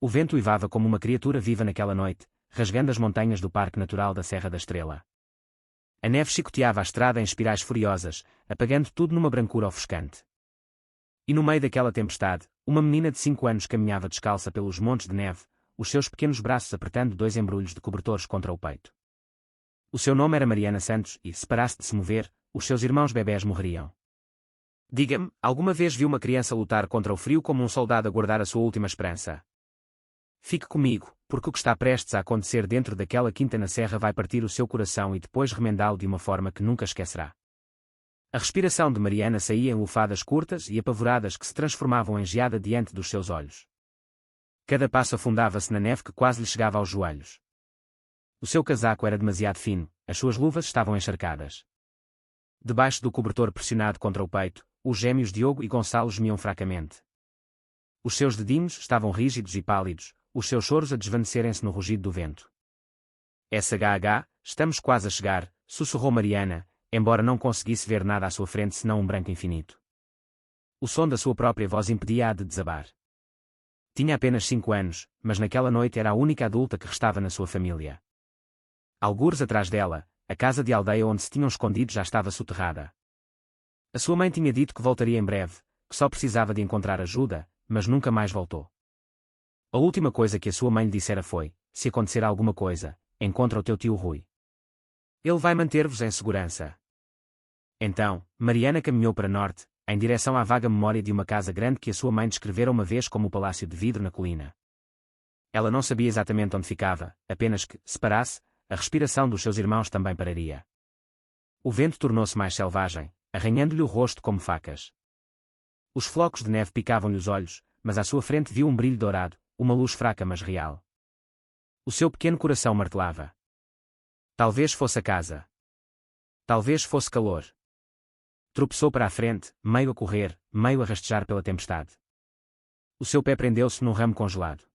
O vento uivava como uma criatura viva naquela noite, rasgando as montanhas do Parque Natural da Serra da Estrela. A neve chicoteava a estrada em espirais furiosas, apagando tudo numa brancura ofuscante. E no meio daquela tempestade, uma menina de 5 anos caminhava descalça pelos montes de neve, os seus pequenos braços apertando 2 embrulhos de cobertores contra o peito. O seu nome era Mariana Santos e, se parasse de se mover, os seus irmãos bebés morreriam. Diga-me, alguma vez viu uma criança lutar contra o frio como um soldado a guardar a sua última esperança? Fique comigo, porque o que está prestes a acontecer dentro daquela quinta na serra vai partir o seu coração e depois remendá-lo de uma forma que nunca esquecerá. A respiração de Mariana saía em lufadas curtas e apavoradas que se transformavam em geada diante dos seus olhos. Cada passo afundava-se na neve que quase lhe chegava aos joelhos. O seu casaco era demasiado fino, as suas luvas estavam encharcadas. Debaixo do cobertor pressionado contra o peito, os gêmeos Diogo e Gonçalo gemiam fracamente. Os seus dedinhos estavam rígidos e pálidos, os seus choros a desvanecerem-se no rugido do vento. SHH, estamos quase a chegar, sussurrou Mariana, embora não conseguisse ver nada à sua frente senão um branco infinito. O som da sua própria voz impedia-a de desabar. Tinha apenas 5 anos, mas naquela noite era a única adulta que restava na sua família. Algures atrás dela, a casa de aldeia onde se tinham escondido já estava soterrada. A sua mãe tinha dito que voltaria em breve, que só precisava de encontrar ajuda, mas nunca mais voltou. A última coisa que a sua mãe lhe dissera foi: se acontecer alguma coisa, encontra o teu tio Rui. Ele vai manter-vos em segurança. Então, Mariana caminhou para norte, em direção à vaga memória de uma casa grande que a sua mãe descrevera uma vez como o Palácio de Vidro na colina. Ela não sabia exatamente onde ficava, apenas que, se parasse, a respiração dos seus irmãos também pararia. O vento tornou-se mais selvagem, arranhando-lhe o rosto como facas. Os flocos de neve picavam-lhe os olhos, mas à sua frente viu um brilho dourado, uma luz fraca mas real. O seu pequeno coração martelava. Talvez fosse a casa. Talvez fosse calor. Tropeçou para a frente, meio a correr, meio a rastejar pela tempestade. O seu pé prendeu-se num ramo congelado.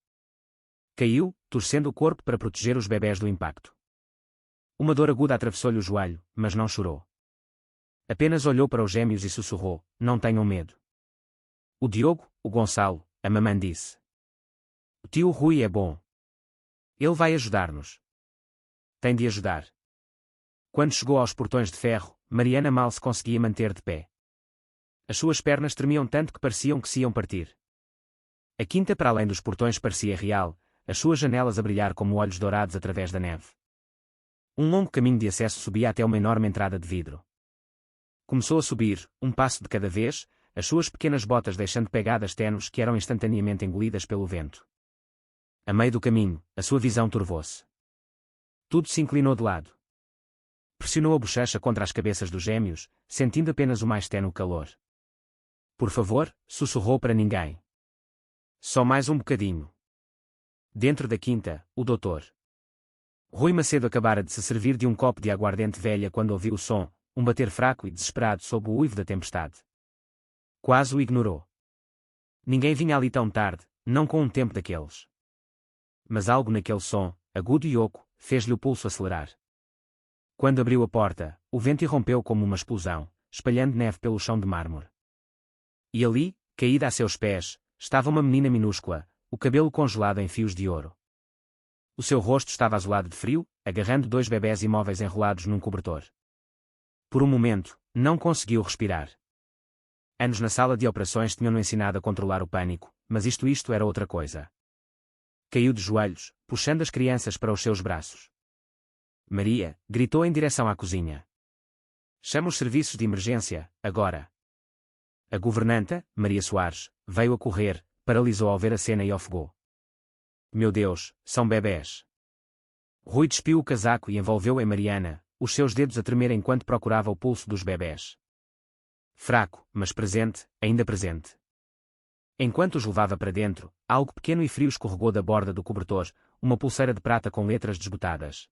Caiu, torcendo o corpo para proteger os bebés do impacto. Uma dor aguda atravessou-lhe o joelho, mas não chorou. Apenas olhou para os gêmeos e sussurrou: não tenham medo. O Diogo, o Gonçalo, a mamãe disse. O tio Rui é bom. Ele vai ajudar-nos. Tem de ajudar. Quando chegou aos portões de ferro, Mariana mal se conseguia manter de pé. As suas pernas tremiam tanto que pareciam que se iam partir. A quinta para além dos portões parecia real, as suas janelas a brilhar como olhos dourados através da neve. Um longo caminho de acesso subia até uma enorme entrada de vidro. Começou a subir, um passo de cada vez, as suas pequenas botas deixando pegadas ténues que eram instantaneamente engolidas pelo vento. A meio do caminho, a sua visão turvou-se. Tudo se inclinou de lado. Pressionou a bochecha contra as cabeças dos gêmeos, sentindo apenas o mais ténue calor. Por favor, sussurrou para ninguém. Só mais um bocadinho. Dentro da quinta, o doutor Rui Macedo acabara de se servir de um copo de aguardente velha quando ouviu o som, um bater fraco e desesperado sob o uivo da tempestade. Quase o ignorou. Ninguém vinha ali tão tarde, não com um tempo daqueles. Mas algo naquele som, agudo e oco, fez-lhe o pulso acelerar. Quando abriu a porta, o vento irrompeu como uma explosão, espalhando neve pelo chão de mármore. E ali, caída a seus pés, estava uma menina minúscula, o cabelo congelado em fios de ouro. O seu rosto estava azulado de frio, agarrando 2 bebés imóveis enrolados num cobertor. Por um momento, não conseguiu respirar. Anos na sala de operações tinham-no ensinado a controlar o pânico, mas isto era outra coisa. Caiu de joelhos, puxando as crianças para os seus braços. Maria, gritou em direção à cozinha. Chama os serviços de emergência, agora. A governanta, Maria Soares, veio a correr, paralisou ao ver a cena e ofegou. Meu Deus, são bebés. Rui despiu o casaco e envolveu em Mariana, os seus dedos a tremer enquanto procurava o pulso dos bebés. Fraco, mas presente, ainda presente. Enquanto os levava para dentro, algo pequeno e frio escorregou da borda do cobertor, uma pulseira de prata com letras desbotadas.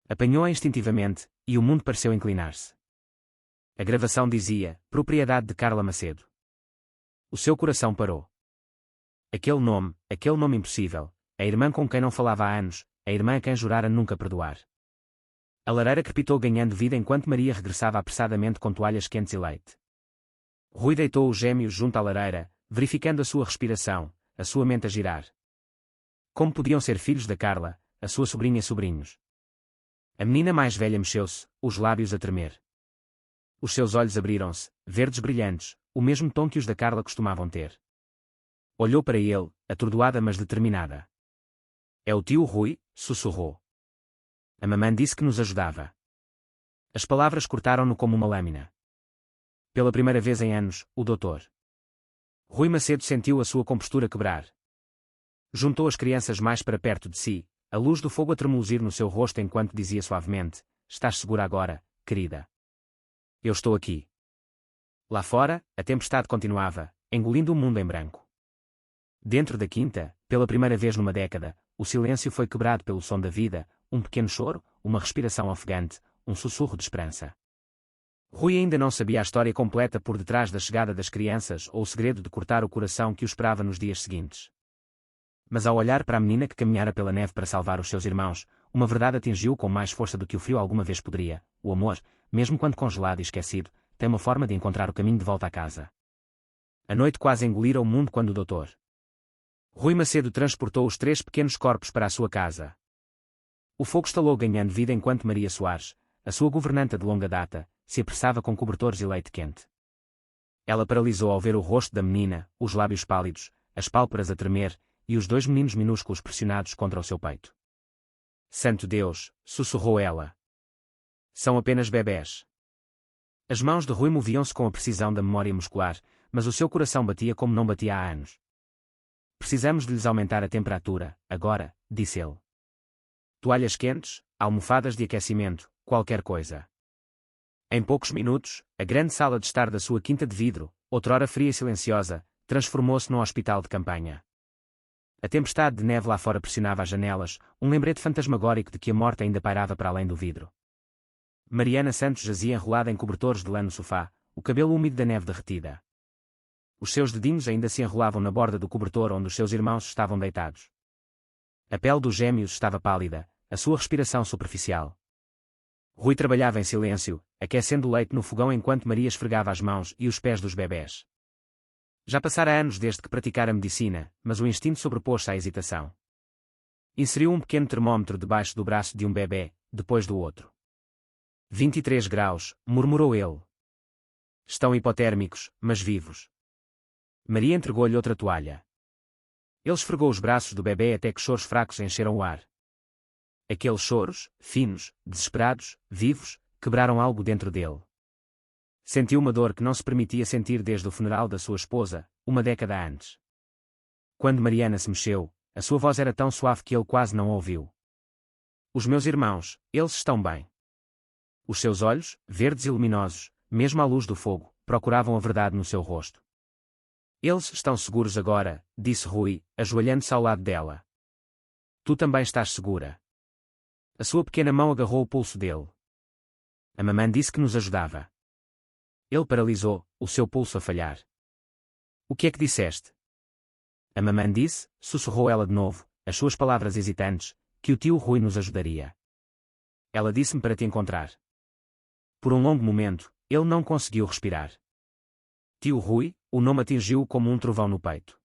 Apanhou-a instintivamente, e o mundo pareceu inclinar-se. A gravação dizia: propriedade de Carla Macedo. O seu coração parou. Aquele nome impossível, a irmã com quem não falava há anos, a irmã a quem jurara nunca perdoar. A lareira crepitou ganhando vida enquanto Maria regressava apressadamente com toalhas quentes e leite. Rui deitou os gêmeos junto à lareira, verificando a sua respiração, a sua mente a girar. Como podiam ser filhos da Carla, a sua sobrinha e sobrinhos? A menina mais velha mexeu-se, os lábios a tremer. Os seus olhos abriram-se, verdes brilhantes, o mesmo tom que os da Carla costumavam ter. Olhou para ele, atordoada mas determinada. É o tio Rui, sussurrou. A mamã disse que nos ajudava. As palavras cortaram-no como uma lâmina. Pela primeira vez em anos, o doutor Rui Macedo sentiu a sua compostura quebrar. Juntou as crianças mais para perto de si, a luz do fogo a tremuluzir no seu rosto enquanto dizia suavemente: Estás segura agora, querida? Eu estou aqui. Lá fora, a tempestade continuava, engolindo o mundo em branco. Dentro da quinta, pela primeira vez numa década, o silêncio foi quebrado pelo som da vida, um pequeno choro, uma respiração ofegante, um sussurro de esperança. Rui ainda não sabia a história completa por detrás da chegada das crianças ou o segredo de cortar o coração que o esperava nos dias seguintes. Mas ao olhar para a menina que caminhara pela neve para salvar os seus irmãos, uma verdade atingiu-o com mais força do que o frio alguma vez poderia: o amor, mesmo quando congelado e esquecido, tem uma forma de encontrar o caminho de volta à casa. A noite quase engolira o mundo quando o Dr. Rui Macedo transportou os 3 pequenos corpos para a sua casa. O fogo estalou ganhando vida enquanto Maria Soares, a sua governanta de longa data, se apressava com cobertores e leite quente. Ela paralisou ao ver o rosto da menina, os lábios pálidos, as pálpebras a tremer, e os 2 meninos minúsculos pressionados contra o seu peito. Santo Deus, sussurrou ela. São apenas bebés. As mãos de Rui moviam-se com a precisão da memória muscular, mas o seu coração batia como não batia há anos. Precisamos de lhes aumentar a temperatura, agora, disse ele. Toalhas quentes, almofadas de aquecimento, qualquer coisa. Em poucos minutos, a grande sala de estar da sua quinta de vidro, outrora fria e silenciosa, transformou-se num hospital de campanha. A tempestade de neve lá fora pressionava as janelas, um lembrete fantasmagórico de que a morte ainda pairava para além do vidro. Mariana Santos jazia enrolada em cobertores de lã no sofá, o cabelo úmido da neve derretida. Os seus dedinhos ainda se enrolavam na borda do cobertor onde os seus irmãos estavam deitados. A pele dos gêmeos estava pálida, a sua respiração superficial. Rui trabalhava em silêncio, aquecendo o leite no fogão enquanto Maria esfregava as mãos e os pés dos bebés. Já passara anos desde que praticara medicina, mas o instinto sobrepôs-se à hesitação. Inseriu um pequeno termômetro debaixo do braço de um bebé, depois do outro. 23 graus, murmurou ele. Estão hipotérmicos, mas vivos. Maria entregou-lhe outra toalha. Ele esfregou os braços do bebê até que choros fracos encheram o ar. Aqueles choros, finos, desesperados, vivos, quebraram algo dentro dele. Sentiu uma dor que não se permitia sentir desde o funeral da sua esposa, uma década antes. Quando Mariana se mexeu, a sua voz era tão suave que ele quase não a ouviu. Os meus irmãos, eles estão bem. Os seus olhos, verdes e luminosos, mesmo à luz do fogo, procuravam a verdade no seu rosto. Eles estão seguros agora, disse Rui, ajoelhando-se ao lado dela. Tu também estás segura. A sua pequena mão agarrou o pulso dele. A mamã disse que nos ajudava. Ele paralisou, o seu pulso a falhar. O que é que disseste? A mamã disse, sussurrou ela de novo, as suas palavras hesitantes, que o tio Rui nos ajudaria. Ela disse-me para te encontrar. Por um longo momento, ele não conseguiu respirar. Tio Rui, o nome atingiu-o como um trovão no peito.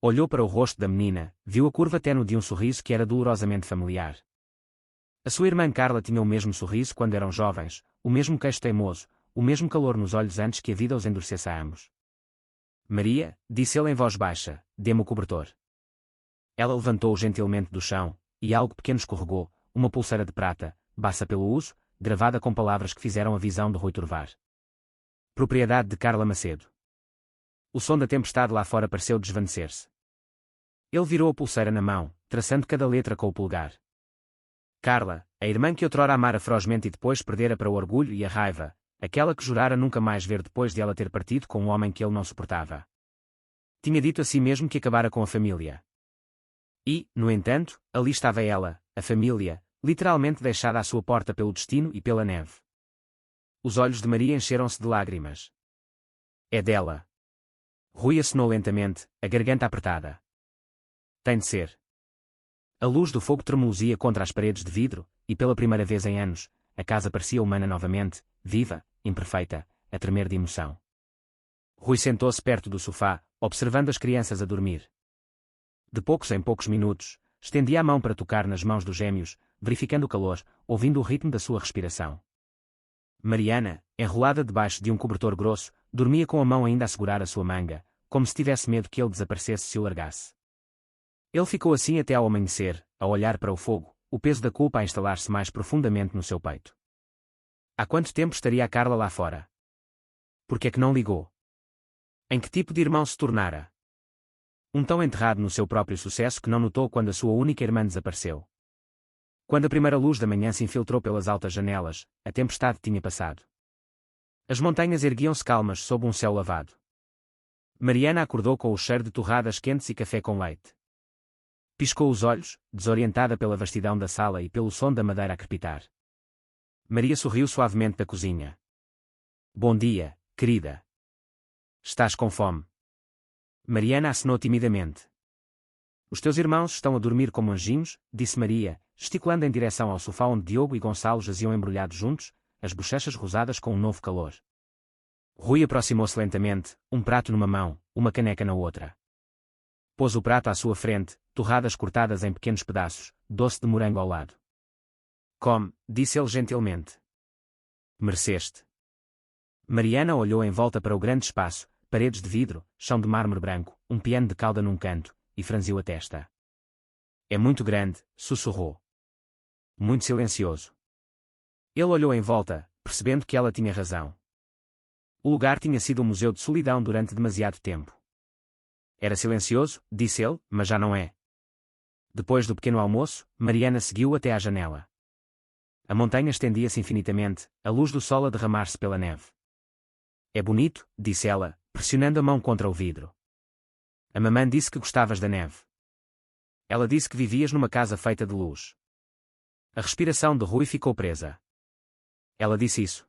Olhou para o rosto da menina, viu a curva tênue de um sorriso que era dolorosamente familiar. A sua irmã Carla tinha o mesmo sorriso quando eram jovens, o mesmo queixo teimoso, o mesmo calor nos olhos antes que a vida os endurecesse a ambos. Maria, disse ele em voz baixa, dê-me o cobertor. Ela levantou-o gentilmente do chão, e algo pequeno escorregou, uma pulseira de prata, baça pelo uso, gravada com palavras que fizeram a visão de Rui turvar. Propriedade de Carla Macedo. O som da tempestade lá fora pareceu desvanecer-se. Ele virou a pulseira na mão, traçando cada letra com o polegar. Carla, a irmã que outrora amara ferozmente e depois perdera para o orgulho e a raiva, aquela que jurara nunca mais ver depois de ela ter partido com um homem que ele não suportava. Tinha dito a si mesmo que acabara com a família. E, no entanto, ali estava ela, a família, literalmente deixada à sua porta pelo destino e pela neve. Os olhos de Maria encheram-se de lágrimas. É dela. Rui acenou lentamente, a garganta apertada. Tem de ser. A luz do fogo tremuluzia contra as paredes de vidro, e pela primeira vez em anos, a casa parecia humana novamente, viva, imperfeita, a tremer de emoção. Rui sentou-se perto do sofá, observando as crianças a dormir. De poucos em poucos minutos, estendia a mão para tocar nas mãos dos gêmeos, verificando o calor, ouvindo o ritmo da sua respiração. Mariana, enrolada debaixo de um cobertor grosso, dormia com a mão ainda a segurar a sua manga, como se tivesse medo que ele desaparecesse se o largasse. Ele ficou assim até ao amanhecer, a olhar para o fogo, o peso da culpa a instalar-se mais profundamente no seu peito. Há quanto tempo estaria a Carla lá fora? Por que é que não ligou? Em que tipo de irmão se tornara? Um tão enterrado no seu próprio sucesso que não notou quando a sua única irmã desapareceu. Quando a primeira luz da manhã se infiltrou pelas altas janelas, a tempestade tinha passado. As montanhas erguiam-se calmas sob um céu lavado. Mariana acordou com o cheiro de torradas quentes e café com leite. Piscou os olhos, desorientada pela vastidão da sala e pelo som da madeira a crepitar. Maria sorriu suavemente da cozinha. Bom dia, querida. Estás com fome? Mariana acenou timidamente. Os teus irmãos estão a dormir como anjinhos, disse Maria, gesticulando em direção ao sofá onde Diogo e Gonçalo jaziam embrulhados juntos, as bochechas rosadas com um novo calor. Rui aproximou-se lentamente, um prato numa mão, uma caneca na outra. Pôs o prato à sua frente, torradas cortadas em pequenos pedaços, doce de morango ao lado. Come, disse ele gentilmente. Mereceste. Mariana olhou em volta para o grande espaço, paredes de vidro, chão de mármore branco, um piano de cauda num canto, e franziu a testa. É muito grande, sussurrou. Muito silencioso. Ele olhou em volta, percebendo que ela tinha razão. O lugar tinha sido um museu de solidão durante demasiado tempo. Era silencioso, disse ele, mas já não é. Depois do pequeno almoço, Mariana seguiu até à janela. A montanha estendia-se infinitamente, a luz do sol a derramar-se pela neve. É bonito, disse ela, pressionando a mão contra o vidro. A mamã disse que gostavas da neve. Ela disse que vivias numa casa feita de luz. A respiração de Rui ficou presa. Ela disse isso.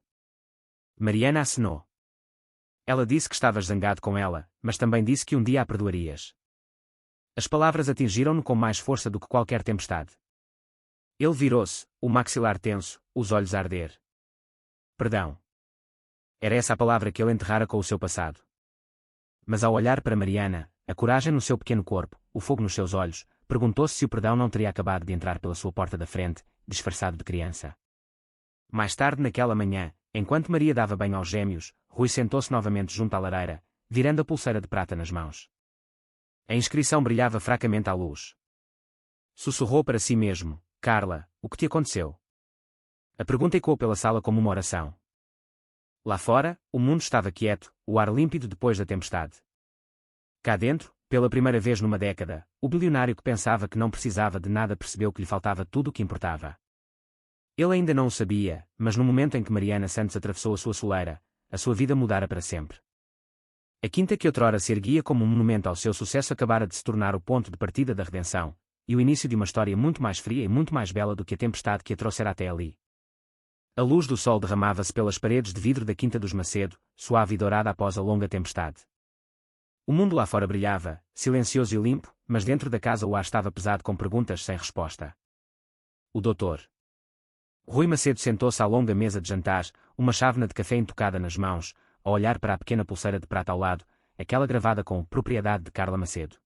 Mariana acenou. Ela disse que estavas zangado com ela, mas também disse que um dia a perdoarias. As palavras atingiram-no com mais força do que qualquer tempestade. Ele virou-se, o maxilar tenso, os olhos a arder. Perdão. Era essa a palavra que ele enterrara com o seu passado. Mas ao olhar para Mariana, a coragem no seu pequeno corpo, o fogo nos seus olhos, perguntou-se se o perdão não teria acabado de entrar pela sua porta da frente, disfarçado de criança. Mais tarde naquela manhã, enquanto Maria dava banho aos gêmeos, Rui sentou-se novamente junto à lareira, virando a pulseira de prata nas mãos. A inscrição brilhava fracamente à luz. Sussurrou para si mesmo: Carla, o que te aconteceu? A pergunta ecoou pela sala como uma oração. Lá fora, o mundo estava quieto, o ar límpido depois da tempestade. Cá dentro, pela primeira vez numa década, o bilionário que pensava que não precisava de nada percebeu que lhe faltava tudo o que importava. Ele ainda não o sabia, mas no momento em que Mariana Santos atravessou a sua soleira, a sua vida mudara para sempre. A quinta que outrora se erguia como um monumento ao seu sucesso acabara de se tornar o ponto de partida da redenção, e o início de uma história muito mais fria e muito mais bela do que a tempestade que a trouxera até ali. A luz do sol derramava-se pelas paredes de vidro da Quinta dos Macedo, suave e dourada após a longa tempestade. O mundo lá fora brilhava, silencioso e limpo, mas dentro da casa o ar estava pesado com perguntas sem resposta. O doutor. Rui Macedo sentou-se à longa mesa de jantar, uma chávena de café intocada nas mãos, a olhar para a pequena pulseira de prata ao lado, aquela gravada com propriedade de Carla Macedo.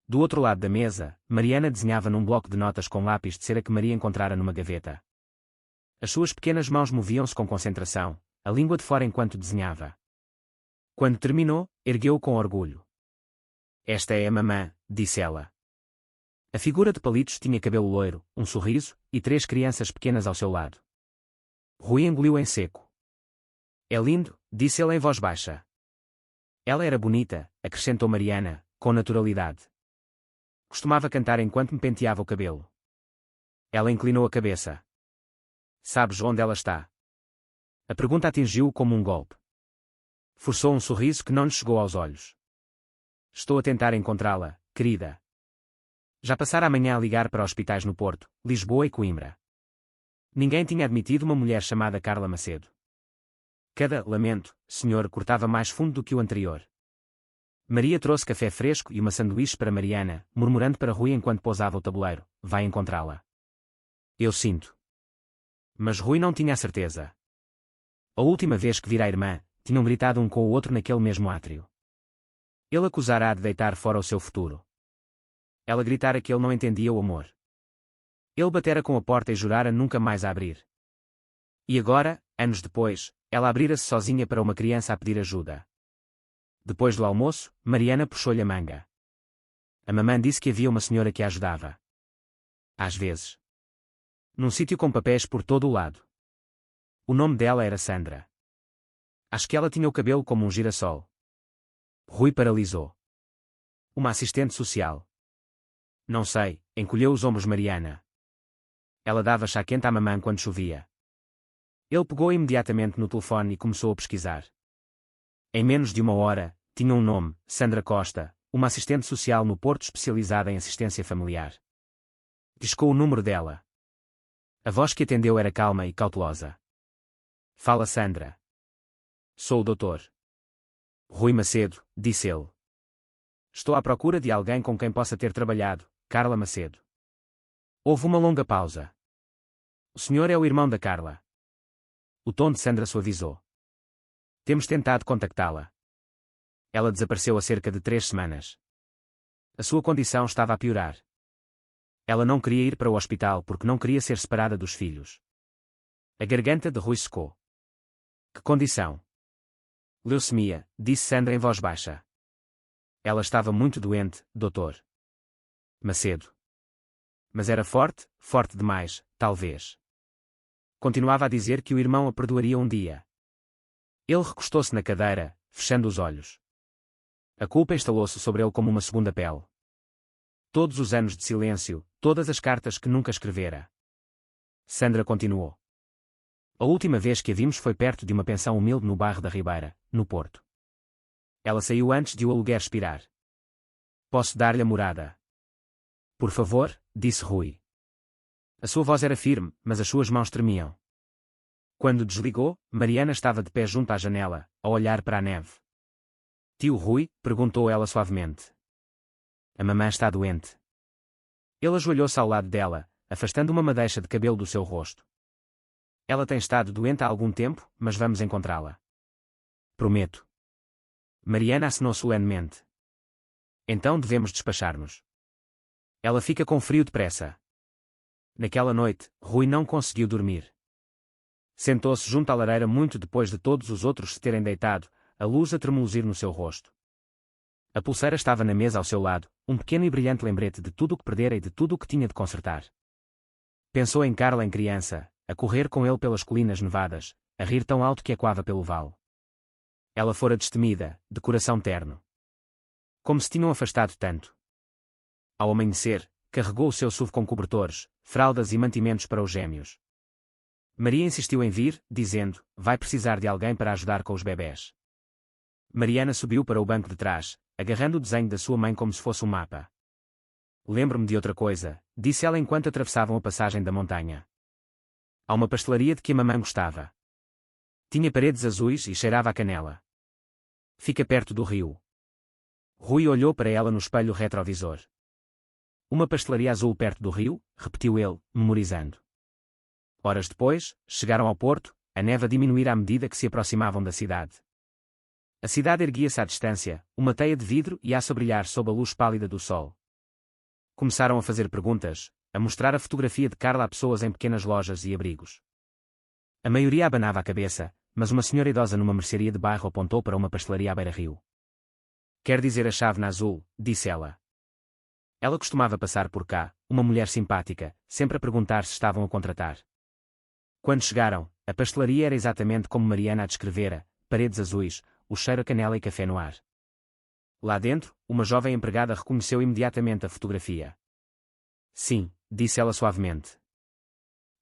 Do outro lado da mesa, Mariana desenhava num bloco de notas com lápis de cera que Maria encontrara numa gaveta. As suas pequenas mãos moviam-se com concentração, a língua de fora enquanto desenhava. Quando terminou, ergueu-o com orgulho. Esta é a mamã, disse ela. A figura de palitos tinha cabelo loiro, um sorriso, e 3 crianças pequenas ao seu lado. Rui engoliu em seco. É lindo, disse ele em voz baixa. Ela era bonita, acrescentou Mariana, com naturalidade. Costumava cantar enquanto me penteava o cabelo. Ela inclinou a cabeça. Sabes onde ela está? A pergunta atingiu-o como um golpe. Forçou um sorriso que não lhe chegou aos olhos. Estou a tentar encontrá-la, querida. Já passara a manhã a ligar para hospitais no Porto, Lisboa e Coimbra. Ninguém tinha admitido uma mulher chamada Carla Macedo. Cada lamento, senhor, cortava mais fundo do que o anterior. Maria trouxe café fresco e uma sanduíche para Mariana, murmurando para Rui enquanto pousava o tabuleiro: vai encontrá-la. Eu sinto. Mas Rui não tinha a certeza. A última vez que vira a irmã, tinham gritado um com o outro naquele mesmo átrio. Ele acusara-a de deitar fora o seu futuro. Ela gritara que ele não entendia o amor. Ele batera com a porta e jurara nunca mais a abrir. E agora, anos depois, ela abrira-se sozinha para uma criança a pedir ajuda. Depois do almoço, Mariana puxou-lhe a manga. A mamã disse que havia uma senhora que a ajudava. Às vezes. Num sítio com papéis por todo o lado. O nome dela era Sandra. Acho que ela tinha o cabelo como um girassol. Rui paralisou. Uma assistente social. Não sei, encolheu os ombros Mariana. Ela dava chá quente à mamã quando chovia. Ele pegou imediatamente no telefone e começou a pesquisar. Em menos de uma hora, tinha um nome, Sandra Costa, uma assistente social no Porto especializada em assistência familiar. Discou o número dela. A voz que atendeu era calma e cautelosa. Fala Sandra. Sou o doutor Rui Macedo, disse ele. Estou à procura de alguém com quem possa ter trabalhado, Carla Macedo. Houve uma longa pausa. O senhor é o irmão da Carla. O tom de Sandra suavizou. Temos tentado contactá-la. Ela desapareceu há cerca de 3 semanas. A sua condição estava a piorar. Ela não queria ir para o hospital porque não queria ser separada dos filhos. A garganta de Rui secou. Que condição? Leucemia, disse Sandra em voz baixa. Ela estava muito doente, doutor Macedo. Mas era forte, forte demais, talvez. Continuava a dizer que o irmão a perdoaria um dia. Ele recostou-se na cadeira, fechando os olhos. A culpa instalou-se sobre ele como uma segunda pele. Todos os anos de silêncio, todas as cartas que nunca escrevera. Sandra continuou. A última vez que a vimos foi perto de uma pensão humilde no bairro da Ribeira, no Porto. Ela saiu antes de o aluguer expirar. Posso dar-lhe a morada? Por favor, disse Rui. A sua voz era firme, mas as suas mãos tremiam. Quando desligou, Mariana estava de pé junto à janela, a olhar para a neve. Tio Rui, perguntou ela suavemente. A mamã está doente. Ele ajoelhou-se ao lado dela, afastando uma madeixa de cabelo do seu rosto. Ela tem estado doente há algum tempo, mas vamos encontrá-la. Prometo. Mariana acenou solenemente. Então devemos despachar-nos. Ela fica com frio depressa. Naquela noite, Rui não conseguiu dormir. Sentou-se junto à lareira muito depois de todos os outros se terem deitado, a luz a tremuluzir no seu rosto. A pulseira estava na mesa ao seu lado, um pequeno e brilhante lembrete de tudo o que perdera e de tudo o que tinha de consertar. Pensou em Carla em criança, a correr com ele pelas colinas nevadas, a rir tão alto que ecoava pelo vale. Ela fora destemida, de coração terno. Como se tinham afastado tanto. Ao amanhecer, carregou o seu SUV com cobertores, fraldas e mantimentos para os gêmeos. Maria insistiu em vir, dizendo, vai precisar de alguém para ajudar com os bebés. Mariana subiu para o banco de trás, agarrando o desenho da sua mãe como se fosse um mapa. Lembro-me de outra coisa, disse ela enquanto atravessavam a passagem da montanha. Há uma pastelaria de que a mamãe gostava. Tinha paredes azuis e cheirava a canela. Fica perto do rio. Rui olhou para ela no espelho retrovisor. Uma pastelaria azul perto do rio, repetiu ele, memorizando. Horas depois, chegaram ao porto, a neve a diminuir à medida que se aproximavam da cidade. A cidade erguia-se à distância, uma teia de vidro e aço a brilhar sob a luz pálida do sol. Começaram a fazer perguntas, a mostrar a fotografia de Carla a pessoas em pequenas lojas e abrigos. A maioria abanava a cabeça, mas uma senhora idosa numa mercearia de bairro apontou para uma pastelaria à beira-rio. Quer dizer a chávena azul, disse ela. Ela costumava passar por cá, uma mulher simpática, sempre a perguntar se estavam a contratar. Quando chegaram, a pastelaria era exatamente como Mariana a descrevera, paredes azuis, o cheiro a canela e café no ar. Lá dentro, uma jovem empregada reconheceu imediatamente a fotografia. Sim, disse ela suavemente.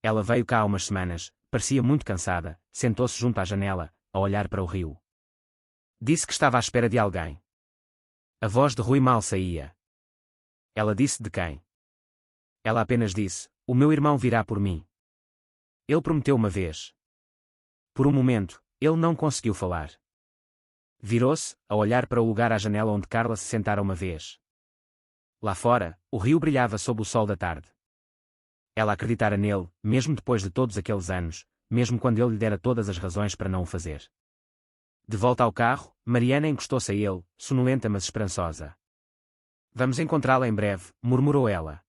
Ela veio cá há umas semanas, parecia muito cansada, sentou-se junto à janela, a olhar para o rio. Disse que estava à espera de alguém. A voz de Rui mal saía. Ela disse de quem? Ela apenas disse, o meu irmão virá por mim. Ele prometeu uma vez. Por um momento, ele não conseguiu falar. Virou-se, a olhar para o lugar à janela onde Carla se sentara uma vez. Lá fora, o rio brilhava sob o sol da tarde. Ela acreditara nele, mesmo depois de todos aqueles anos, mesmo quando ele lhe dera todas as razões para não o fazer. De volta ao carro, Mariana encostou-se a ele, sonolenta mas esperançosa. Vamos encontrá-la em breve, murmurou ela.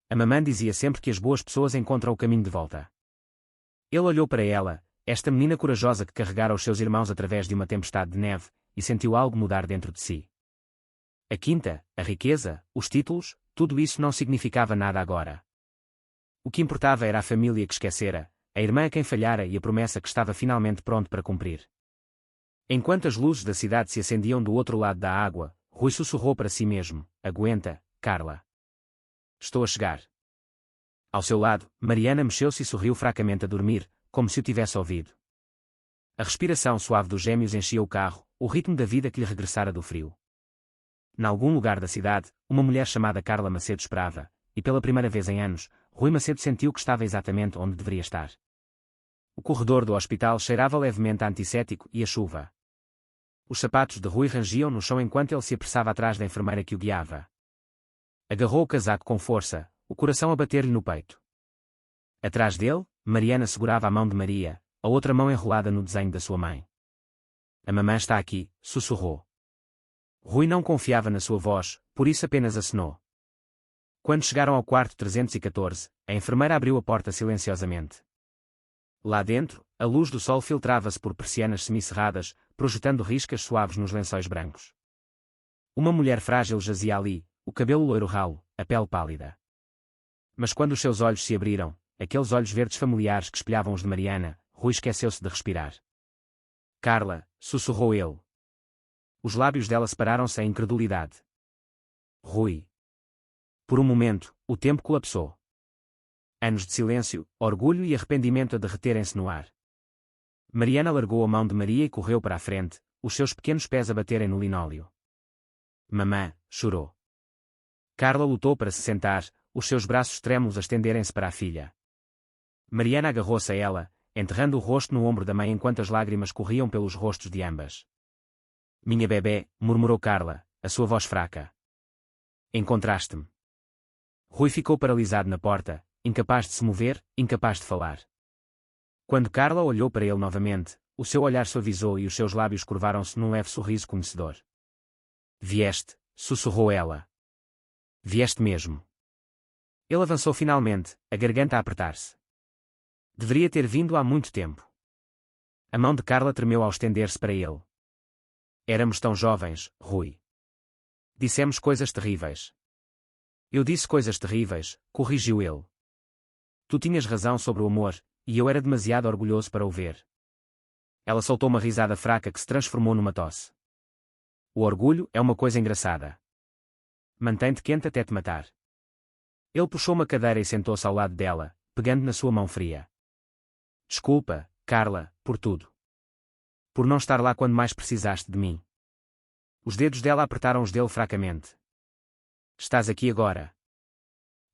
A mamã dizia sempre que as boas pessoas encontram o caminho de volta. Ele olhou para ela, esta menina corajosa que carregara os seus irmãos através de uma tempestade de neve, e sentiu algo mudar dentro de si. A quinta, a riqueza, os títulos, tudo isso não significava nada agora. O que importava era a família que esquecera, a irmã a quem falhara e a promessa que estava finalmente pronto para cumprir. Enquanto as luzes da cidade se acendiam do outro lado da água, Rui sussurrou para si mesmo: aguenta, Carla. Estou a chegar. Ao seu lado, Mariana mexeu-se e sorriu fracamente a dormir, como se o tivesse ouvido. A respiração suave dos gêmeos enchia o carro, o ritmo da vida que lhe regressara do frio. Nalgum lugar da cidade, uma mulher chamada Carla Macedo esperava, e pela primeira vez em anos, Rui Macedo sentiu que estava exatamente onde deveria estar. O corredor do hospital cheirava levemente a antisséptico e a chuva. Os sapatos de Rui rangiam no chão enquanto ele se apressava atrás da enfermeira que o guiava. Agarrou o casaco com força, o coração a bater-lhe no peito. Atrás dele, Mariana segurava a mão de Maria, a outra mão enrolada no desenho da sua mãe. A mamã está aqui, sussurrou. Rui não confiava na sua voz, por isso apenas acenou. Quando chegaram ao quarto 314, a enfermeira abriu a porta silenciosamente. Lá dentro, a luz do sol filtrava-se por persianas semicerradas, projetando riscas suaves nos lençóis brancos. Uma mulher frágil jazia ali, o cabelo loiro ralo, a pele pálida. Mas quando os seus olhos se abriram, aqueles olhos verdes familiares que espelhavam os de Mariana, Rui esqueceu-se de respirar. Carla, sussurrou ele. Os lábios dela separaram-se em incredulidade. Rui. Por um momento, o tempo colapsou. Anos de silêncio, orgulho e arrependimento a derreterem-se no ar. Mariana largou a mão de Maria e correu para a frente, os seus pequenos pés a baterem no linóleo. Mamã, chorou. Carla lutou para se sentar, os seus braços trêmulos a estenderem-se para a filha. Mariana agarrou-se a ela, enterrando o rosto no ombro da mãe enquanto as lágrimas corriam pelos rostos de ambas. Minha bebé, murmurou Carla, a sua voz fraca. Encontraste-me. Rui ficou paralisado na porta, incapaz de se mover, incapaz de falar. Quando Carla olhou para ele novamente, o seu olhar suavizou e os seus lábios curvaram-se num leve sorriso conhecedor. Vieste, sussurrou ela. Vieste mesmo. Ele avançou finalmente, a garganta a apertar-se. Deveria ter vindo há muito tempo. A mão de Carla tremeu ao estender-se para ele. Éramos tão jovens, Rui. Dissemos coisas terríveis. Eu disse coisas terríveis, corrigiu ele. Tu tinhas razão sobre o amor, e eu era demasiado orgulhoso para o ver. Ela soltou uma risada fraca que se transformou numa tosse. O orgulho é uma coisa engraçada. Mantém-te quente até te matar. Ele puxou uma cadeira e sentou-se ao lado dela, pegando na sua mão fria. Desculpa, Carla, por tudo. Por não estar lá quando mais precisaste de mim. Os dedos dela apertaram os dele fracamente. Estás aqui agora.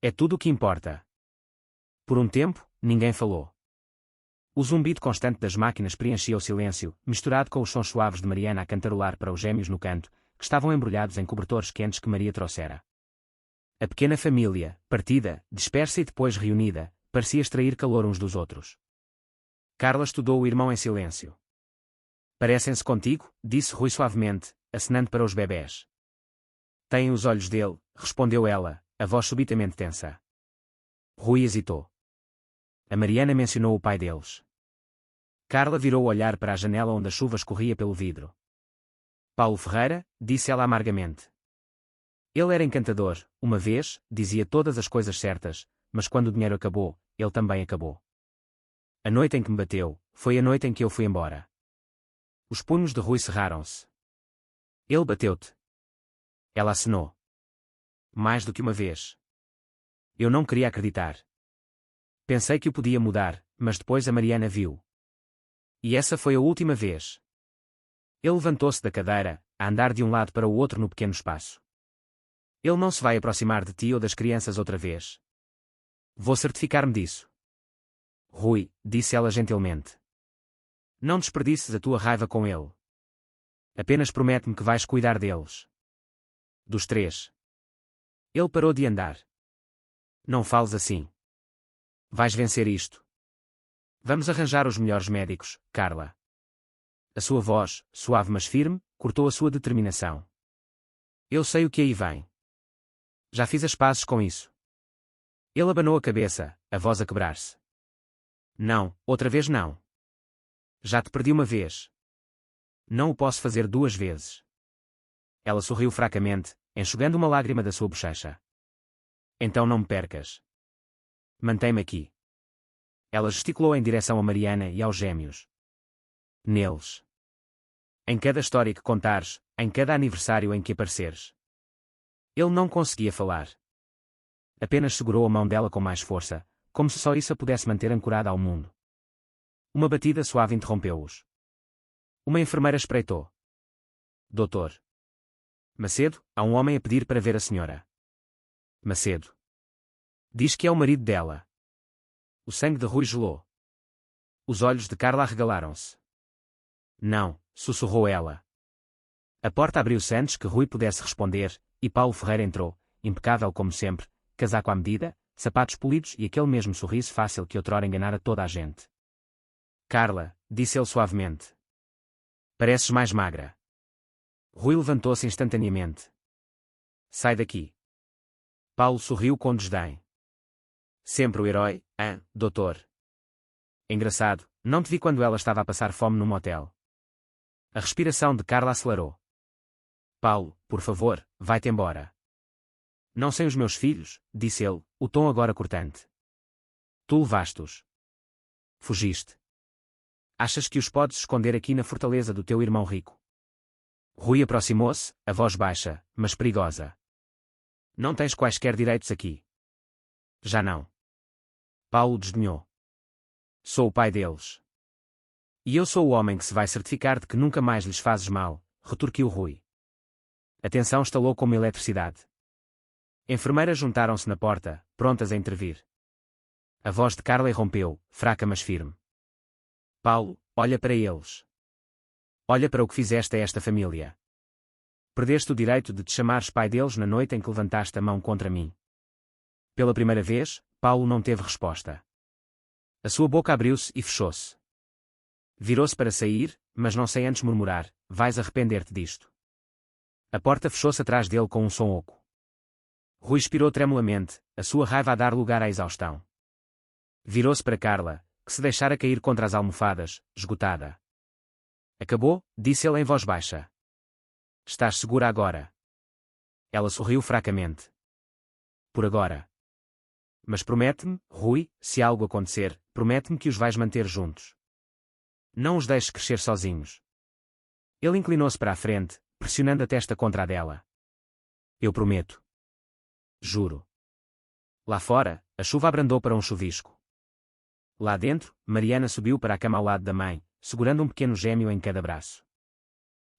É tudo o que importa. Por um tempo, ninguém falou. O zumbido constante das máquinas preenchia o silêncio, misturado com os sons suaves de Mariana a cantarolar para os gêmeos no canto, que estavam embrulhados em cobertores quentes que Maria trouxera. A pequena família, partida, dispersa e depois reunida, parecia extrair calor uns dos outros. Carla estudou o irmão em silêncio. Parecem-se contigo, disse Rui suavemente, acenando para os bebés. Têm os olhos dele, respondeu ela, a voz subitamente tensa. Rui hesitou. A Mariana mencionou o pai deles. Carla virou o olhar para a janela onde a chuva escorria pelo vidro. Paulo Ferreira, disse ela amargamente. Ele era encantador, uma vez, dizia todas as coisas certas, mas quando o dinheiro acabou, ele também acabou. A noite em que me bateu, foi a noite em que eu fui embora. Os punhos de Rui cerraram-se. Ele bateu-te. Ela acenou. Mais do que uma vez. Eu não queria acreditar. Pensei que o podia mudar, mas depois a Mariana viu. E essa foi a última vez. Ele levantou-se da cadeira, a andar de um lado para o outro no pequeno espaço. Ele não se vai aproximar de ti ou das crianças outra vez. Vou certificar-me disso. Rui, disse ela gentilmente. Não desperdices a tua raiva com ele. Apenas promete-me que vais cuidar deles. Dos três. Ele parou de andar. Não fales assim. Vais vencer isto. Vamos arranjar os melhores médicos, Carla. A sua voz, suave mas firme, cortou a sua determinação. Eu sei o que aí vem. Já fiz as pazes com isso. Ele abanou a cabeça, a voz a quebrar-se. Não, outra vez não. Já te perdi uma vez. Não o posso fazer duas vezes. Ela sorriu fracamente, enxugando uma lágrima da sua bochecha. Então não me percas. Mantém-me aqui. Ela gesticulou em direção a Mariana e aos gêmeos. Neles. Em cada história que contares, em cada aniversário em que apareceres. Ele não conseguia falar. Apenas segurou a mão dela com mais força, como se só isso a pudesse manter ancorada ao mundo. Uma batida suave interrompeu-os. Uma enfermeira espreitou. Doutor Macedo, há um homem a pedir para ver a senhora. Macedo. Diz que é o marido dela. O sangue de Rui gelou. Os olhos de Carla arregalaram-se. Não, sussurrou ela. A porta abriu-se antes que Rui pudesse responder, e Paulo Ferreira entrou, impecável como sempre, casaco à medida, sapatos polidos e aquele mesmo sorriso fácil que outrora enganara toda a gente. Carla, disse ele suavemente. Pareces mais magra. Rui levantou-se instantaneamente. Sai daqui. Paulo sorriu com desdém. Sempre o herói, doutor? Engraçado, não te vi quando ela estava a passar fome num motel. A respiração de Carla acelerou. Paulo, por favor, vai-te embora. Não sem os meus filhos, disse ele, o tom agora cortante. Tu levaste-os. Fugiste. Achas que os podes esconder aqui na fortaleza do teu irmão rico? Rui aproximou-se, a voz baixa, mas perigosa. Não tens quaisquer direitos aqui. Já não. Paulo desdenhou. Sou o pai deles. E eu sou o homem que se vai certificar de que nunca mais lhes fazes mal, retorquiu Rui. A tensão estalou como eletricidade. Enfermeiras juntaram-se na porta, prontas a intervir. A voz de Carla irrompeu, fraca mas firme. Paulo, olha para eles. Olha para o que fizeste a esta família. Perdeste o direito de te chamares pai deles na noite em que levantaste a mão contra mim. Pela primeira vez, Paulo não teve resposta. A sua boca abriu-se e fechou-se. Virou-se para sair, mas não sem antes murmurar, vais arrepender-te disto. A porta fechou-se atrás dele com um som oco. Rui expirou tremulamente, a sua raiva a dar lugar à exaustão. Virou-se para Carla, que se deixara cair contra as almofadas, esgotada. Acabou, disse ele em voz baixa. Estás segura agora? Ela sorriu fracamente. Por agora. Mas promete-me, Rui, se algo acontecer, promete-me que os vais manter juntos. Não os deixes crescer sozinhos. Ele inclinou-se para a frente, pressionando a testa contra a dela. Eu prometo. Juro. Lá fora, a chuva abrandou para um chuvisco. Lá dentro, Mariana subiu para a cama ao lado da mãe, segurando um pequeno gêmeo em cada braço.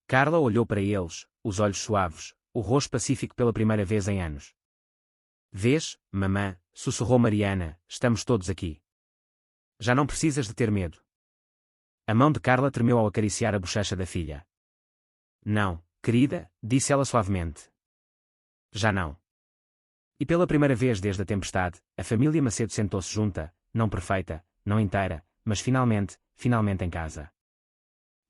Carla olhou para eles, os olhos suaves, o rosto pacífico pela primeira vez em anos. Vês, mamã, sussurrou Mariana, estamos todos aqui. Já não precisas de ter medo. A mão de Carla tremeu ao acariciar a bochecha da filha. Não, querida, disse ela suavemente. Já não. E pela primeira vez desde a tempestade, a família Macedo sentou-se junta, não perfeita, não inteira, mas finalmente em casa.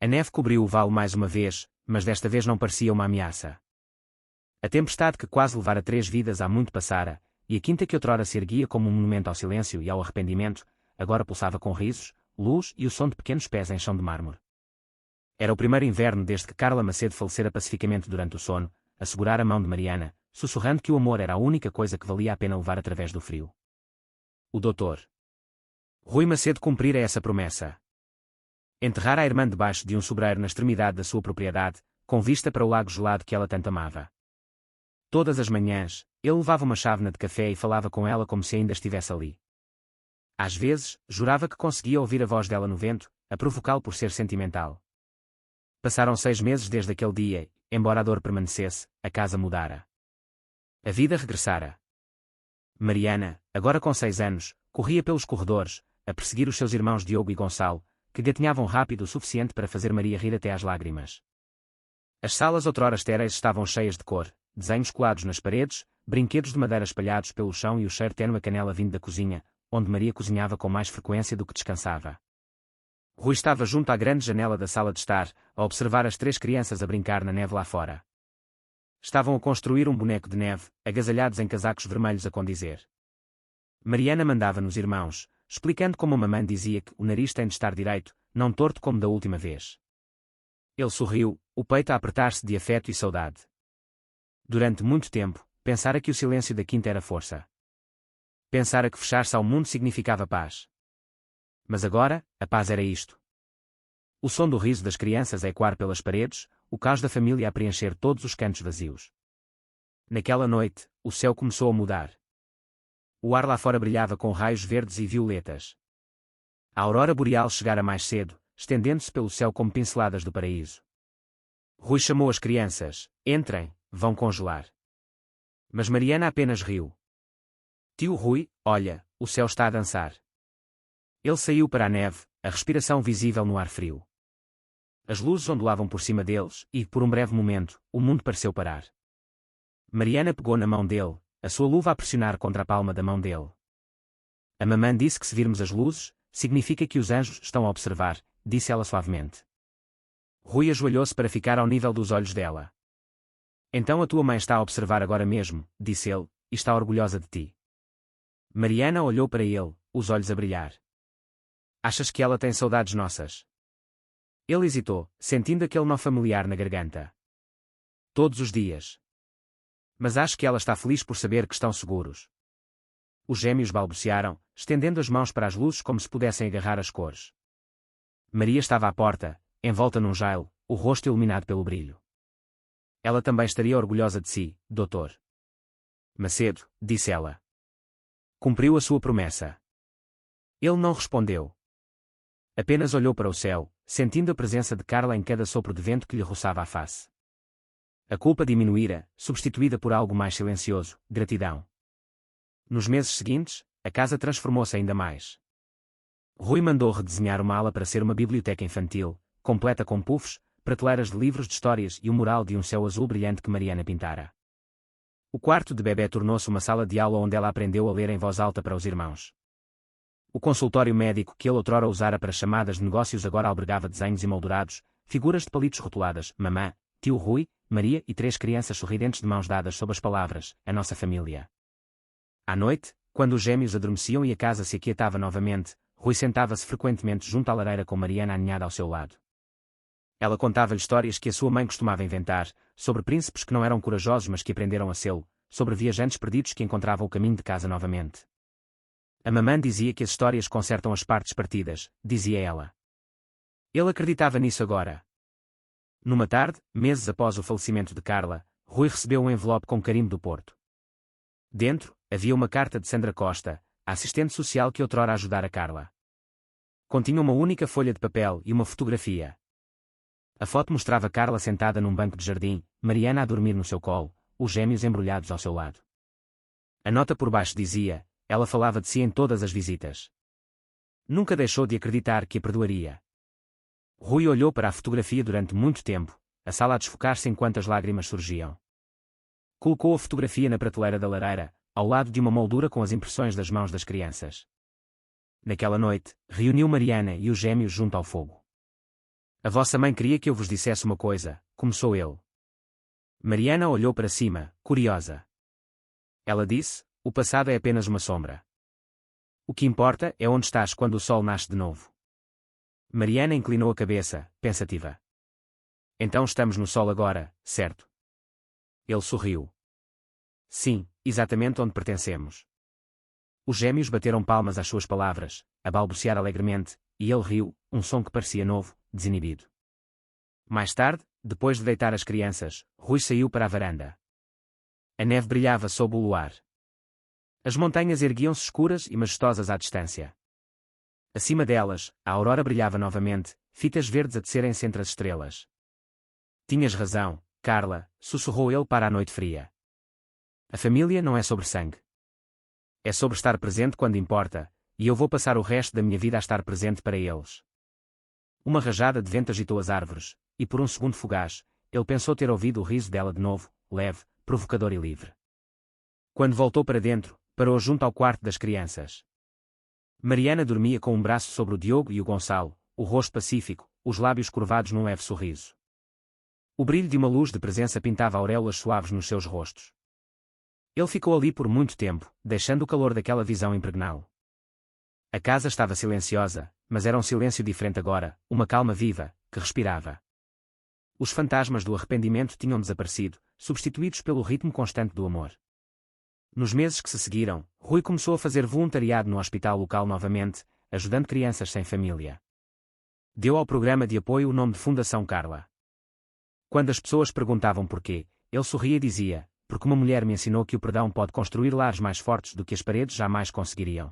A neve cobriu o vale mais uma vez, mas desta vez não parecia uma ameaça. A tempestade que quase levara 3 vidas há muito passara, e a quinta que outrora se erguia como um monumento ao silêncio e ao arrependimento, agora pulsava com risos, luz e o som de pequenos pés em chão de mármore. Era o primeiro inverno desde que Carla Macedo falecera pacificamente durante o sono, a segurar a mão de Mariana, sussurrando que o amor era a única coisa que valia a pena levar através do frio. O doutor Rui Macedo cumprira essa promessa. Enterrara a irmã debaixo de um sobreiro na extremidade da sua propriedade, com vista para o lago gelado que ela tanto amava. Todas as manhãs, ele levava uma chávena de café e falava com ela como se ainda estivesse ali. Às vezes, jurava que conseguia ouvir a voz dela no vento, a provocá-lo por ser sentimental. Passaram 6 meses desde aquele dia, embora a dor permanecesse, a casa mudara. A vida regressara. Mariana, agora com 6 anos, corria pelos corredores, a perseguir os seus irmãos Diogo e Gonçalo, que gatinhavam rápido o suficiente para fazer Maria rir até às lágrimas. As salas outrora estéreis estavam cheias de cor, desenhos colados nas paredes, brinquedos de madeira espalhados pelo chão e o cheiro ténue a canela vindo da cozinha, onde Maria cozinhava com mais frequência do que descansava. Rui estava junto à grande janela da sala de estar, a observar as 3 crianças a brincar na neve lá fora. Estavam a construir um boneco de neve, agasalhados em casacos vermelhos a condizer. Mariana mandava nos irmãos, explicando como a mamã dizia que o nariz tem de estar direito, não torto como da última vez. Ele sorriu, o peito a apertar-se de afeto e saudade. Durante muito tempo, pensara que o silêncio da quinta era força. Pensara que fechar-se ao mundo significava paz. Mas agora, a paz era isto. O som do riso das crianças a ecoar pelas paredes, o caos da família a preencher todos os cantos vazios. Naquela noite, o céu começou a mudar. O ar lá fora brilhava com raios verdes e violetas. A aurora boreal chegara mais cedo, estendendo-se pelo céu como pinceladas do paraíso. Rui chamou as crianças: entrem, vão congelar. Mas Mariana apenas riu. Tio Rui, olha, o céu está a dançar. Ele saiu para a neve, a respiração visível no ar frio. As luzes ondulavam por cima deles, e, por um breve momento, o mundo pareceu parar. Mariana pegou na mão dele, a sua luva a pressionar contra a palma da mão dele. A mamã disse que se virmos as luzes, significa que os anjos estão a observar, disse ela suavemente. Rui ajoelhou-se para ficar ao nível dos olhos dela. Então a tua mãe está a observar agora mesmo, disse ele, e está orgulhosa de ti. Mariana olhou para ele, os olhos a brilhar. Achas que ela tem saudades nossas? Ele hesitou, sentindo aquele nó familiar na garganta. Todos os dias. Mas acho que ela está feliz por saber que estão seguros. Os gêmeos balbuciaram, estendendo as mãos para as luzes como se pudessem agarrar as cores. Maria estava à porta, envolta num jailo, o rosto iluminado pelo brilho. Ela também estaria orgulhosa de si, doutor. Macedo, disse ela. Cumpriu a sua promessa. Ele não respondeu. Apenas olhou para o céu, sentindo a presença de Carla em cada sopro de vento que lhe roçava a face. A culpa diminuíra, substituída por algo mais silencioso, gratidão. Nos meses seguintes, a casa transformou-se ainda mais. Rui mandou redesenhar uma ala para ser uma biblioteca infantil, completa com puffs, prateleiras de livros de histórias e o mural de um céu azul brilhante que Mariana pintara. O quarto de bebê tornou-se uma sala de aula onde ela aprendeu a ler em voz alta para os irmãos. O consultório médico que ele outrora usara para chamadas de negócios agora albergava desenhos emoldurados, figuras de palitos rotuladas, mamã, tio Rui, Maria e 3 crianças sorridentes de mãos dadas sob as palavras, a nossa família. À noite, quando os gêmeos adormeciam e a casa se aquietava novamente, Rui sentava-se frequentemente junto à lareira com Mariana aninhada ao seu lado. Ela contava-lhe histórias que a sua mãe costumava inventar, sobre príncipes que não eram corajosos mas que aprenderam a sê-lo, sobre viajantes perdidos que encontravam o caminho de casa novamente. A mamã dizia que as histórias consertam as partes partidas, dizia ela. Ele acreditava nisso agora. Numa tarde, meses após o falecimento de Carla, Rui recebeu um envelope com carimbo do Porto. Dentro, havia uma carta de Sandra Costa, a assistente social que outrora ajudara Carla. Continha uma única folha de papel e uma fotografia. A foto mostrava Carla sentada num banco de jardim, Mariana a dormir no seu colo, os gêmeos embrulhados ao seu lado. A nota por baixo dizia: ela falava de si em todas as visitas. Nunca deixou de acreditar que a perdoaria. Rui olhou para a fotografia durante muito tempo, a sala a desfocar-se enquanto as lágrimas surgiam. Colocou a fotografia na prateleira da lareira, ao lado de uma moldura com as impressões das mãos das crianças. Naquela noite, reuniu Mariana e os gêmeos junto ao fogo. A vossa mãe queria que eu vos dissesse uma coisa, começou ele. Mariana olhou para cima, curiosa. Ela disse: o passado é apenas uma sombra. O que importa é onde estás quando o sol nasce de novo. Mariana inclinou a cabeça, pensativa. Então estamos no sol agora, certo? Ele sorriu. Sim, exatamente onde pertencemos. Os gêmeos bateram palmas às suas palavras, a balbuciar alegremente, e ele riu, um som que parecia novo, desinibido. Mais tarde, depois de deitar as crianças, Rui saiu para a varanda. A neve brilhava sob o luar. As montanhas erguiam-se escuras e majestosas à distância. Acima delas, a aurora brilhava novamente, fitas verdes a descerem-se entre as estrelas. Tinhas razão, Carla, sussurrou ele para a noite fria. A família não é sobre sangue. É sobre estar presente quando importa, e eu vou passar o resto da minha vida a estar presente para eles. Uma rajada de vento agitou as árvores, e por um segundo fugaz, ele pensou ter ouvido o riso dela de novo, leve, provocador e livre. Quando voltou para dentro, parou junto ao quarto das crianças. Mariana dormia com um braço sobre o Diogo e o Gonçalo, o rosto pacífico, os lábios curvados num leve sorriso. O brilho de uma luz de presença pintava auréolas suaves nos seus rostos. Ele ficou ali por muito tempo, deixando o calor daquela visão impregná-lo. A casa estava silenciosa, mas era um silêncio diferente agora, uma calma viva, que respirava. Os fantasmas do arrependimento tinham desaparecido, substituídos pelo ritmo constante do amor. Nos meses que se seguiram, Rui começou a fazer voluntariado no hospital local novamente, ajudando crianças sem família. Deu ao programa de apoio o nome de Fundação Carla. Quando as pessoas perguntavam porquê, ele sorria e dizia: porque uma mulher me ensinou que o perdão pode construir lares mais fortes do que as paredes jamais conseguiriam.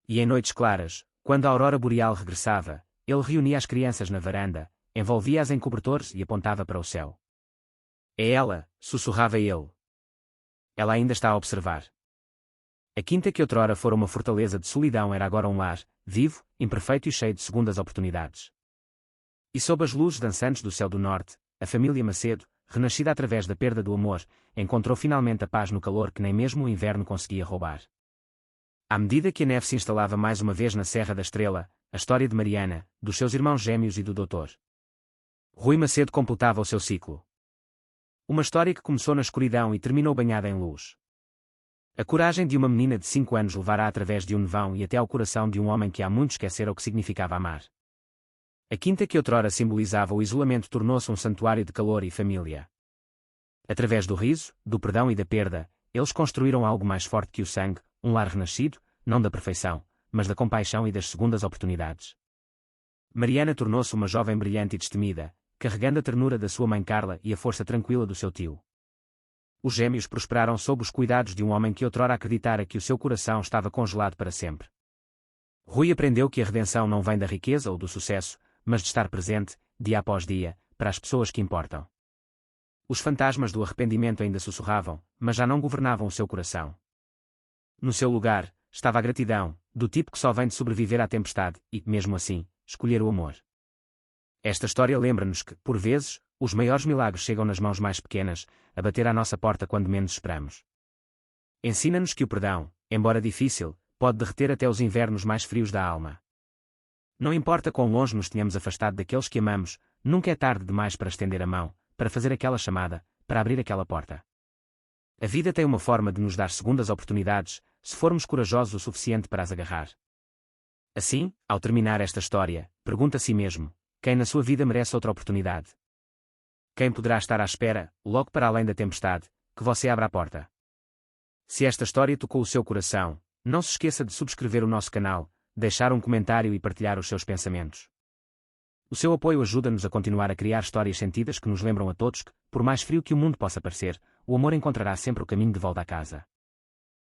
E em noites claras, quando a aurora boreal regressava, ele reunia as crianças na varanda, envolvia-as em cobertores e apontava para o céu. É ela, sussurrava ele. Ela ainda está a observar. A quinta que outrora fora uma fortaleza de solidão era agora um lar, vivo, imperfeito e cheio de segundas oportunidades. E sob as luzes dançantes do céu do norte, a família Macedo, renascida através da perda do amor, encontrou finalmente a paz no calor que nem mesmo o inverno conseguia roubar. À medida que a neve se instalava mais uma vez na Serra da Estrela, a história de Mariana, dos seus irmãos gêmeos e do Dr. Rui Macedo completava o seu ciclo. Uma história que começou na escuridão e terminou banhada em luz. A coragem de uma menina de 5 anos levará através de um nevão e até ao coração de um homem que há muito esquecera o que significava amar. A quinta que outrora simbolizava o isolamento tornou-se um santuário de calor e família. Através do riso, do perdão e da perda, eles construíram algo mais forte que o sangue, um lar renascido, não da perfeição, mas da compaixão e das segundas oportunidades. Mariana tornou-se uma jovem brilhante e destemida, carregando a ternura da sua mãe Carla e a força tranquila do seu tio. Os gêmeos prosperaram sob os cuidados de um homem que outrora acreditara que o seu coração estava congelado para sempre. Rui aprendeu que a redenção não vem da riqueza ou do sucesso, mas de estar presente, dia após dia, para as pessoas que importam. Os fantasmas do arrependimento ainda sussurravam, mas já não governavam o seu coração. No seu lugar, estava a gratidão, do tipo que só vem de sobreviver à tempestade e, mesmo assim, escolher o amor. Esta história lembra-nos que, por vezes, os maiores milagres chegam nas mãos mais pequenas, a bater à nossa porta quando menos esperamos. Ensina-nos que o perdão, embora difícil, pode derreter até os invernos mais frios da alma. Não importa quão longe nos tenhamos afastado daqueles que amamos, nunca é tarde demais para estender a mão, para fazer aquela chamada, para abrir aquela porta. A vida tem uma forma de nos dar segundas oportunidades, se formos corajosos o suficiente para as agarrar. Assim, ao terminar esta história, pergunta a si mesmo: quem na sua vida merece outra oportunidade? Quem poderá estar à espera, logo para além da tempestade, que você abra a porta? Se esta história tocou o seu coração, não se esqueça de subscrever o nosso canal, deixar um comentário e partilhar os seus pensamentos. O seu apoio ajuda-nos a continuar a criar histórias sentidas que nos lembram a todos que, por mais frio que o mundo possa parecer, o amor encontrará sempre o caminho de volta à casa.